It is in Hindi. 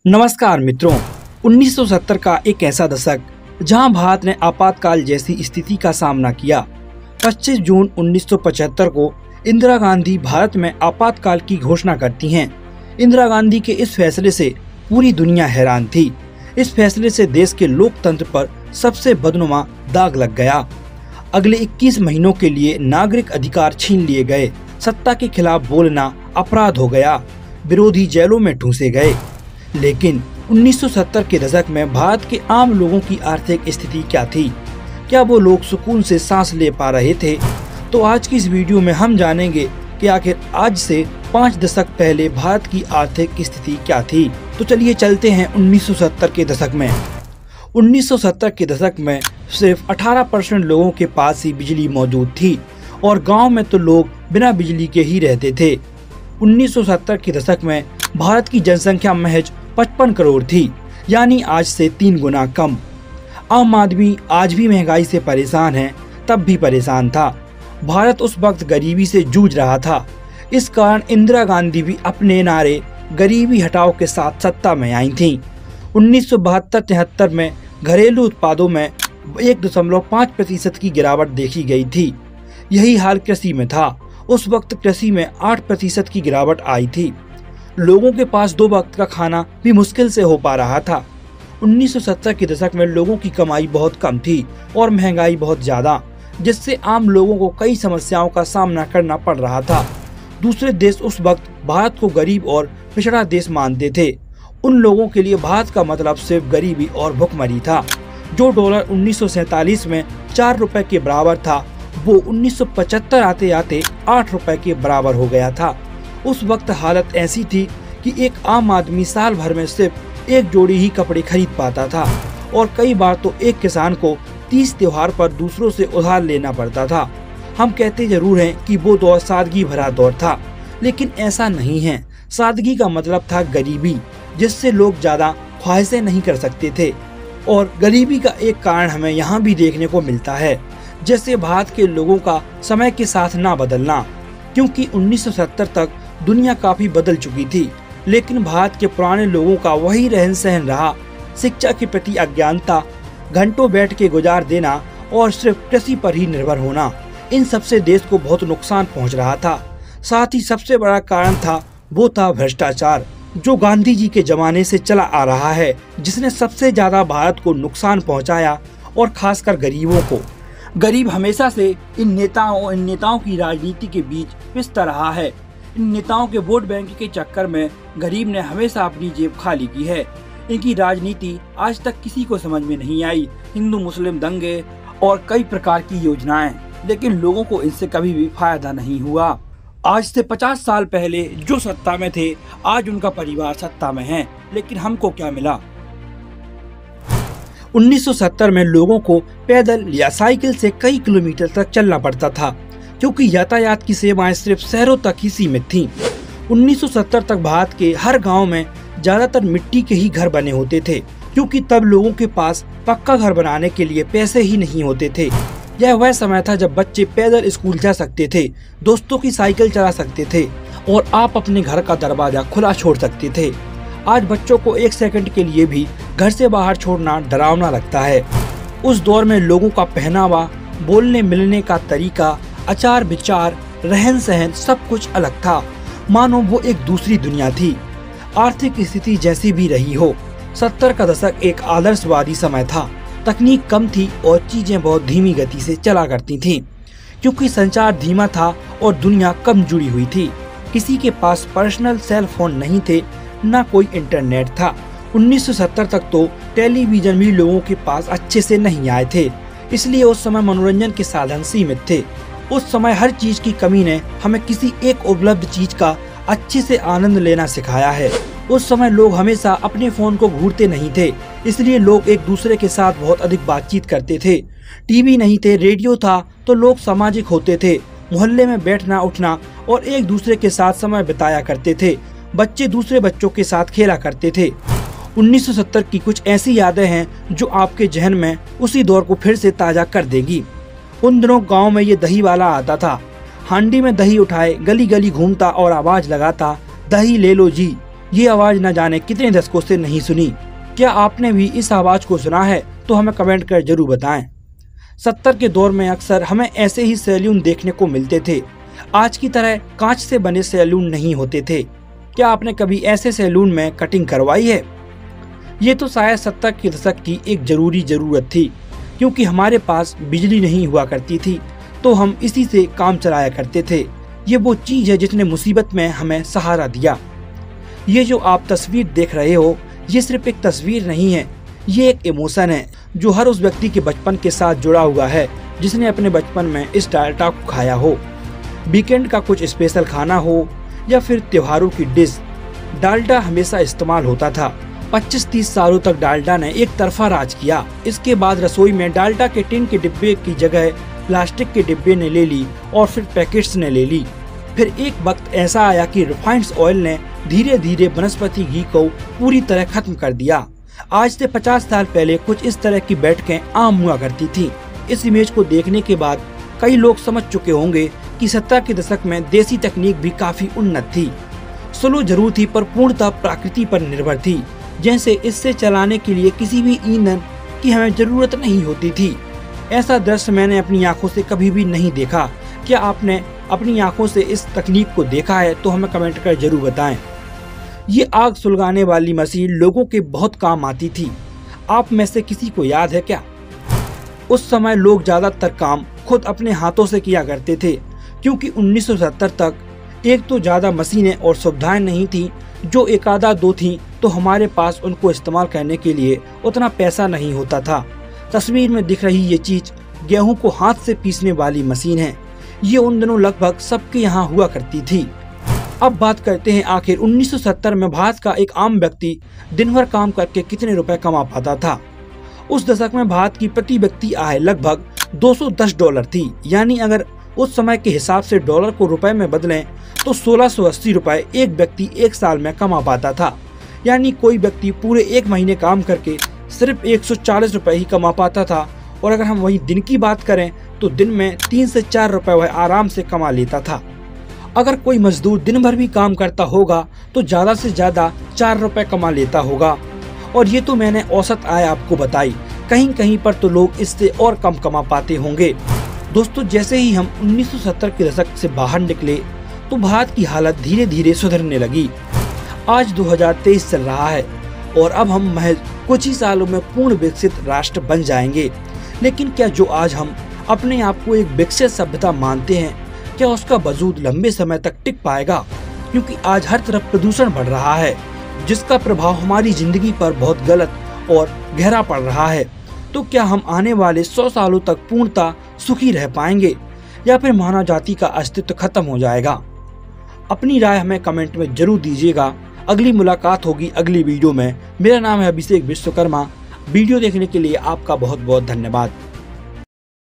नमस्कार मित्रों। 1970 का एक ऐसा दशक जहां भारत ने आपातकाल जैसी स्थिति का सामना किया। 25 जून 1975 को इंदिरा गांधी भारत में आपातकाल की घोषणा करती हैं। इंदिरा गांधी के इस फैसले से पूरी दुनिया हैरान थी। इस फैसले से देश के लोकतंत्र पर सबसे बदनुमा दाग लग गया। अगले 21 महीनों के लिए नागरिक अधिकार छीन लिए गए। सत्ता के खिलाफ बोलना अपराध हो गया। विरोधी जेलों में ठूंसे गए। लेकिन 1970 के दशक में भारत के आम लोगों की आर्थिक स्थिति क्या थी? क्या वो लोग सुकून से सांस ले पा रहे थे? तो आज की इस वीडियो में हम जानेंगे कि आखिर आज से 5 दशक पहले भारत की आर्थिक स्थिति क्या थी। तो चलिए चलते हैं 1970 के दशक में। 1970 के दशक में सिर्फ 18% लोगों के पास ही बिजली मौजूद थी और गांव में तो लोग बिना बिजली के ही रहते थे। 1970 के दशक में भारत की जनसंख्या महज 55 करोड़ थी, यानी आज से 3 गुना कम। आम आदमी आज भी महंगाई से परेशान है, तब भी परेशान था। भारत उस वक्त गरीबी से जूझ रहा था। इस कारण इंदिरा गांधी भी अपने नारे गरीबी हटाओ के साथ सत्ता में आई थीं। 1972-73 में घरेलू उत्पादों में 1.5% की गिरावट देखी गई थी। यही हाल कृषि में था। उस वक्त कृषि में 8% की गिरावट आई थी। लोगों के पास 2 वक्त का खाना भी मुश्किल से हो पा रहा था। 1970 के दशक में लोगों की कमाई बहुत कम थी और महंगाई बहुत ज्यादा, जिससे आम लोगों को कई समस्याओं का सामना करना पड़ रहा था। दूसरे देश उस वक्त भारत को गरीब और पिछड़ा देश मानते थे। उन लोगों के लिए भारत का मतलब सिर्फ गरीबी और भुखमरी था। जो डॉलर 1947 में 4 रुपए के बराबर था, वो 1975 आते आते 8 रुपए के बराबर हो गया था। उस वक्त हालत ऐसी थी कि एक आम आदमी साल भर में सिर्फ एक जोड़ी ही कपड़े खरीद पाता था और कई बार तो एक किसान को 30 त्योहार पर दूसरों से उधार लेना पड़ता था। हम कहते जरूर हैं कि वो दौर सादगी भरा दौर था, लेकिन ऐसा नहीं है। सादगी का मतलब था गरीबी, जिससे लोग ज्यादा ख्वाहिशें नहीं कर सकते थे। और गरीबी का एक कारण हमें यहाँ भी देखने को मिलता है, जैसे भारत के लोगों का समय के साथ ना बदलना। क्योंकि 1970 तक दुनिया काफी बदल चुकी थी, लेकिन भारत के पुराने लोगों का वही रहन सहन रहा। शिक्षा के प्रति अज्ञानता, घंटों बैठ के गुजार देना और सिर्फ कृषि पर ही निर्भर होना, इन सबसे देश को बहुत नुकसान पहुंच रहा था। साथ ही सबसे बड़ा कारण वो था भ्रष्टाचार, जो गांधी जी के जमाने से चला आ रहा है, जिसने सबसे ज्यादा भारत को नुकसान पहुँचाया और खासकर गरीबों को। गरीब हमेशा से इन नेताओं की राजनीति के बीच पिसता रहा है। इन नेताओं के वोट बैंक के चक्कर में गरीब ने हमेशा अपनी जेब खाली की है। इनकी राजनीति आज तक किसी को समझ में नहीं आई। हिंदू मुस्लिम दंगे और कई प्रकार की योजनाएं, लेकिन लोगों को इनसे कभी भी फायदा नहीं हुआ। आज से 50 साल पहले जो सत्ता में थे, आज उनका परिवार सत्ता में है, लेकिन हमको क्या मिला? 1970 में लोगों को पैदल या साइकिल से कई किलोमीटर तक चलना पड़ता था, क्योंकि यातायात की सेवाएं सिर्फ शहरों तक ही सीमित थीं। 1970 तक भारत के हर गांव में ज्यादातर मिट्टी के ही घर बने होते थे, क्योंकि तब लोगों के पास पक्का घर बनाने के लिए पैसे ही नहीं होते थे। यह वह समय था जब बच्चे पैदल स्कूल जा सकते थे, दोस्तों की साइकिल चला सकते थे और आप अपने घर का दरवाजा खुला छोड़ सकते थे। आज बच्चों को 1 सेकंड के लिए भी घर से बाहर छोड़ना डरावना लगता है। उस दौर में लोगों का पहनावा, बोलने मिलने का तरीका, आचार विचार, रहन सहन सब कुछ अलग था, मानो वो एक दूसरी दुनिया थी। आर्थिक स्थिति जैसी भी रही हो, 70 का दशक एक आदर्शवादी समय था। तकनीक कम थी और चीजें बहुत धीमी गति से चला करती थीं, क्योंकि संचार धीमा था और दुनिया कम जुड़ी हुई थी। किसी के पास पर्सनल सेल फोन नहीं थे, न कोई इंटरनेट था। 1970 तक तो टेलीविजन भी लोगों के पास अच्छे से नहीं आए थे, इसलिए उस समय मनोरंजन के साधन सीमित थे। उस समय हर चीज की कमी ने हमें किसी एक उपलब्ध चीज का अच्छे से आनंद लेना सिखाया है। उस समय लोग हमेशा अपने फोन को घूरते नहीं थे, इसलिए लोग एक दूसरे के साथ बहुत अधिक बातचीत करते थे। टीवी नहीं थे, रेडियो था, तो लोग सामाजिक होते थे। मोहल्ले में बैठना उठना और एक दूसरे के साथ समय बिताया करते थे। बच्चे दूसरे बच्चों के साथ खेला करते थे। 1970 की कुछ ऐसी यादें हैं जो आपके जहन में उसी दौर को फिर से ताजा कर देगी। उन दिनों गांव में ये दही वाला आता था, हांडी में दही उठाए गली गली घूमता और आवाज लगाता, दही ले लो जी। ये आवाज न जाने कितने दशकों से नहीं सुनी। क्या आपने भी इस आवाज को सुना है? तो हमें कमेंट कर जरूर बताएं। 70 के दौर में अक्सर हमें ऐसे ही सैलून देखने को मिलते थे। आज की तरह कांच से बने सैलून नहीं होते थे। क्या आपने कभी ऐसे सैलून में कटिंग करवाई है? ये तो शायद 70 के दशक की एक जरूरत थी, क्योंकि हमारे पास बिजली नहीं हुआ करती थी, तो हम इसी से काम चलाया करते थे। ये वो चीज है जिसने मुसीबत में हमें सहारा दिया। ये जो आप तस्वीर देख रहे हो, ये सिर्फ एक तस्वीर नहीं है, ये एक इमोशन है जो हर उस व्यक्ति के बचपन के साथ जुड़ा हुआ है जिसने अपने बचपन में इस डालडा को खाया हो। वीकेंड का कुछ स्पेशल खाना हो या फिर त्योहारों की डिश, डालडा हमेशा इस्तेमाल होता था। 25-30 सालों तक डालडा ने एक तरफा राज किया। इसके बाद रसोई में डालडा के टिन के डिब्बे की जगह प्लास्टिक के डिब्बे ने ले ली और फिर पैकेट्स ने ले ली। फिर एक वक्त ऐसा आया कि रिफाइंड ऑयल ने धीरे धीरे वनस्पति घी को पूरी तरह खत्म कर दिया। आज से 50 साल पहले कुछ इस तरह की बैठकें आम हुआ करती थी। इस इमेज को देखने के बाद कई लोग समझ चुके होंगे कि 70 के दशक में देसी तकनीक भी काफी उन्नत थी। स्लो जरूर थी पर पूर्णतः प्रकृति पर निर्भर थी। जैसे इससे चलाने के लिए किसी भी ईंधन की हमें जरूरत नहीं होती थी। ऐसा दृश्य मैंने अपनी आंखों से कभी भी नहीं देखा। क्या आपने अपनी आंखों से इस तकनीक को देखा है? तो हमें कमेंट कर जरूर बताएं। ये आग सुलगाने वाली मशीन लोगों के बहुत काम आती थी। आप में से किसी को याद है क्या? उस समय लोग ज्यादातर काम खुद अपने हाथों से किया करते थे, क्योंकि 1970 तक एक तो ज्यादा मशीनें और सुविधाएं नहीं थी। जो एक आधा दो थी तो हमारे पास उनको इस्तेमाल करने के लिए उतना पैसा नहीं होता था। तस्वीर में दिख रही ये चीज गेहूं को हाथ से पीसने वाली मशीन है। ये उन दिनों लगभग सबके यहाँ हुआ करती थी। अब बात करते हैं आखिर 1970 में भारत का एक आम व्यक्ति दिन भर काम करके कितने रुपए कमा पाता था। उस दशक में भारत की प्रति व्यक्ति आय लगभग $210 थी। यानी अगर उस समय के हिसाब से डॉलर को रुपए में बदलें तो 1680 रुपए एक व्यक्ति एक साल में कमा पाता था। यानी कोई व्यक्ति पूरे एक महीने काम करके सिर्फ 140 रुपए ही कमा पाता था। और अगर हम वही दिन की बात करें तो दिन में 3 से 4 रुपए वह आराम से कमा लेता था। अगर कोई मजदूर दिन भर भी काम करता होगा तो ज्यादा से ज्यादा 4 रुपए कमा लेता होगा। और ये तो मैंने औसत आय आपको बताई, कहीं कहीं पर तो लोग इससे और कम कमा पाते होंगे। दोस्तों, जैसे ही हम 1970 के दशक से बाहर निकले तो भारत की हालत धीरे धीरे सुधरने लगी। आज 2023 चल रहा है और अब हम महज कुछ ही सालों में पूर्ण विकसित राष्ट्र बन जाएंगे। लेकिन क्या जो आज हम अपने आप को एक विकसित सभ्यता मानते हैं, क्या उसका वजूद लंबे समय तक टिक पाएगा? क्योंकि आज हर तरफ प्रदूषण बढ़ रहा है, जिसका प्रभाव हमारी जिंदगी पर बहुत गलत और गहरा पड़ रहा है। तो क्या हम आने वाले 100 सालों तक पूर्णतः सुखी रह पाएंगे या फिर मानव जाति का अस्तित्व खत्म हो जाएगा? अपनी राय हमें कमेंट में जरूर दीजिएगा। अगली मुलाकात होगी अगली वीडियो में। मेरा नाम है अभिषेक विश्वकर्मा। वीडियो देखने के लिए आपका बहुत बहुत धन्यवाद।